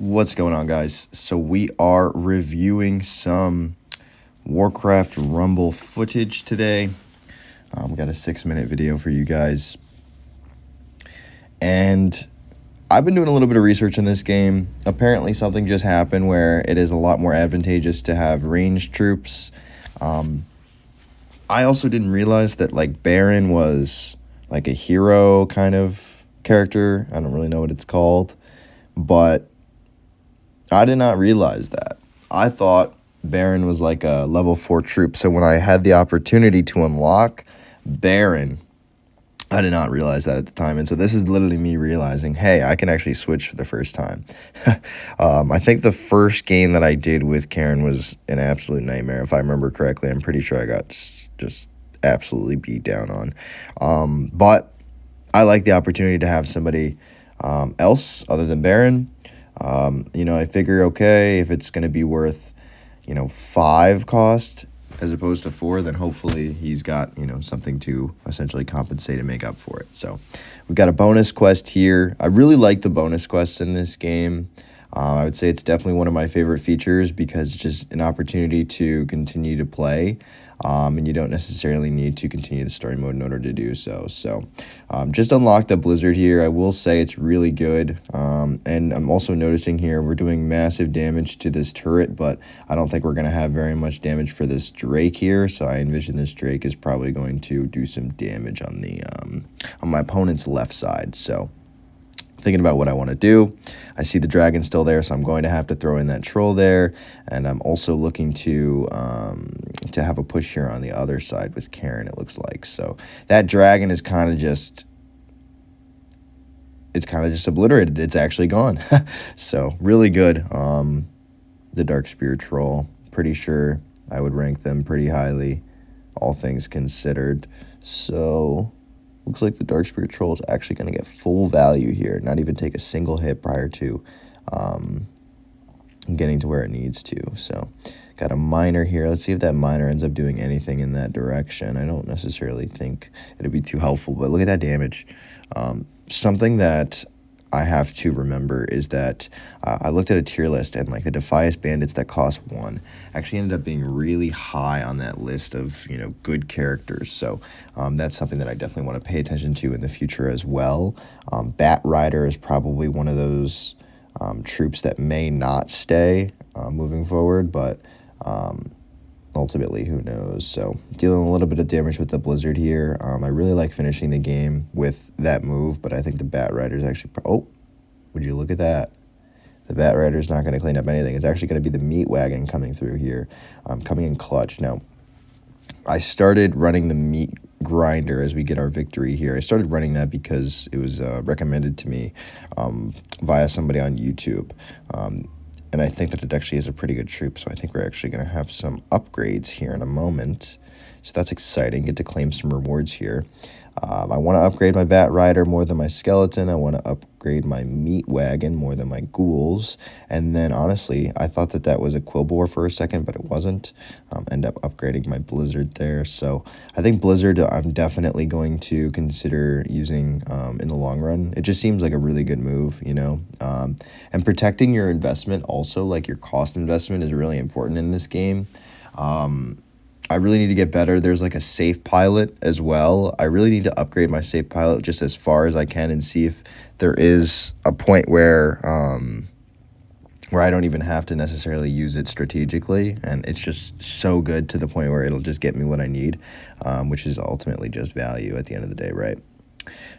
What's going on, guys? So we are reviewing some Warcraft Rumble footage today. We got a 6-minute video for you guys. And I've been doing a little bit of research in this game. Apparently something just happened where it is a lot more advantageous to have ranged troops. I also didn't realize that Baron was like a hero kind of character. I don't really know what it's called, but I did not realize that. I thought Baron was like a level 4 troop. So when I had the opportunity to unlock Baron, I did not realize that at the time. And so this is literally me realizing, hey, I can actually switch for the first time. I think the first game that I did with Karen was an absolute nightmare. If I remember correctly, I'm pretty sure I got just absolutely beat down on. But I like the opportunity to have somebody else other than Baron. I figure, okay, if it's going to be worth, 5 cost as opposed to 4, then hopefully he's got, something to essentially compensate and make up for it. So we've got a bonus quest here. I really like the bonus quests in this game. I would say it's definitely one of my favorite features because it's just an opportunity to continue to play. And you don't necessarily need to continue the story mode in order to do so. So just unlocked the Blizzard here. I will say it's really good. And I'm also noticing here we're doing massive damage to this turret, but I don't think we're going to have very much damage for this Drake here. So I envision this Drake is probably going to do some damage on the on my opponent's left side. So thinking about what I want to do. I see the dragon still there, so I'm going to have to throw in that troll there. And I'm also looking to have a push here on the other side with Karen, it looks like. So that dragon is kind of just obliterated. It's actually gone. So really good. The Dark Spear troll, pretty sure I would rank them pretty highly, all things considered. So looks like the Dark Spirit Troll is actually going to get full value here, not even take a single hit prior to getting to where it needs to. So got a miner here. Let's see if that miner ends up doing anything in that direction. I don't necessarily think it'd be too helpful, but look at that damage. Something that I have to remember is that I looked at a tier list, and the Defias bandits that cost 1 actually ended up being really high on that list of good characters. So that's something that I definitely want to pay attention to in the future as well. Bat Rider is probably one of those troops that may not stay moving forward, but ultimately, who knows? So dealing a little bit of damage with the Blizzard here. I really like finishing the game with that move, but I think the Bat Rider is actually... Oh, would you look at that? The Bat Rider is not going to clean up anything. It's actually going to be the Meat Wagon coming through here, coming in clutch. Now, I started running the Meat Grinder as we get our victory here. I started running that because it was recommended to me via somebody on YouTube. And I think that it actually is a pretty good troop, so I think we're actually going to have some upgrades here in a moment. So that's exciting. Get to claim some rewards here. I want to upgrade my Bat Rider more than my Skeleton. I want to upgrade my Meat Wagon more than my Ghouls. And then, honestly, I thought that that was a Quillbore for a second, but it wasn't. End up upgrading my Blizzard there. So I think Blizzard I'm definitely going to consider using in the long run. It just seems like a really good move, and protecting your investment also, like your cost investment, is really important in this game. I really need to get better. There's a safe pilot as well. I really need to upgrade my safe pilot just as far as I can and see if there is a point where I don't even have to necessarily use it strategically, and it's just so good to the point where it'll just get me what I need, which is ultimately just value at the end of the day, right?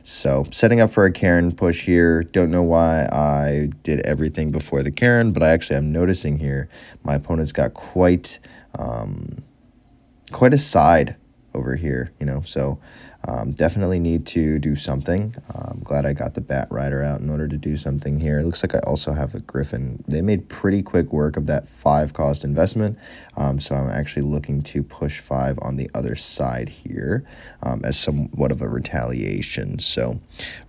So setting up for a Karen push here. Don't know why I did everything before the Karen, but I'm noticing here my opponent's got quite a side over here, so definitely need to do something. I'm glad I got the Bat Rider out in order to do something here. It looks like I also have a Griffin. They made pretty quick work of that 5 cost investment, so I'm actually looking to push 5 on the other side here as somewhat of a retaliation. So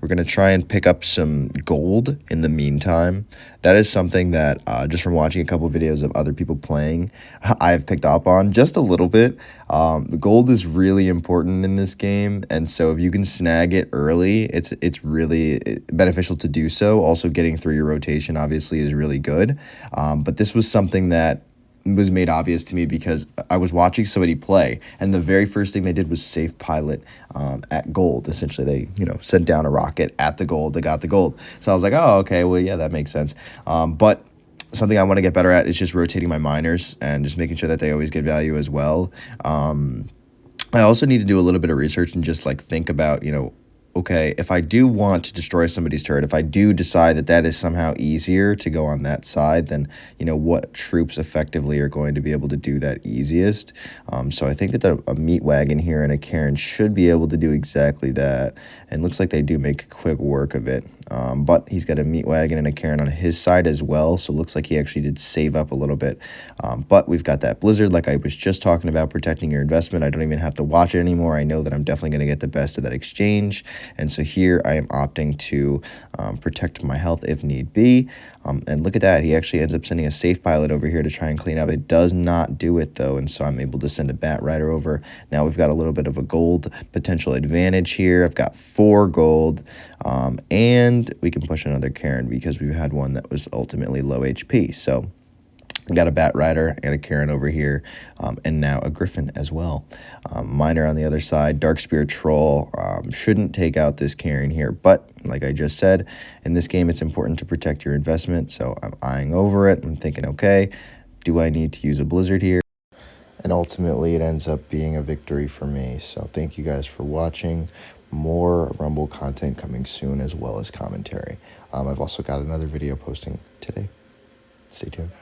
we're going to try and pick up some gold in the meantime. That is something that just from watching a couple of videos of other people playing, I've picked up on just a little bit. Gold is really important in this game. And so if you can snag it early, it's really beneficial to do so. Also, getting through your rotation obviously is really good. But this was something that was made obvious to me because I was watching somebody play, and the very first thing they did was safe pilot at gold. Essentially, they sent down a rocket at the gold. They got the gold. So I was like, oh, okay, well, yeah, that makes sense. But something I want to get better at is just rotating my miners and just making sure that they always get value as well. I also need to do a little bit of research and just like think about, okay, if I do want to destroy somebody's turret, if I do decide that that is somehow easier to go on that side, then, what troops effectively are going to be able to do that easiest. So I think that a meat wagon here and a Karen should be able to do exactly that. And looks like they do make quick work of it. But he's got a meat wagon and a Karen on his side as well. So it looks like he actually did save up a little bit. But we've got that blizzard, like I was just talking about, protecting your investment. I don't even have to watch it anymore. I know that I'm definitely going to get the best of that exchange. And so here I am opting to protect my health if need be. And look at that. He actually ends up sending a safe pilot over here to try and clean up. It does not do it, though. And so I'm able to send a bat rider over. Now we've got a little bit of a gold potential advantage here. I've got 4 gold. And we can push another Karen because we had one that was ultimately low HP. So we got a bat rider and a Karen over here, and now a Griffin as well. Miner on the other side. Dark Spirit Troll shouldn't take out this Karen here, but like I just said, in this game it's important to protect your investment, so I'm eyeing over it. I'm thinking, okay, do I need to use a blizzard here? And ultimately it ends up being a victory for me. So thank you guys for watching. More Rumble content coming soon, as well as commentary. I've also got another video posting today. Stay tuned.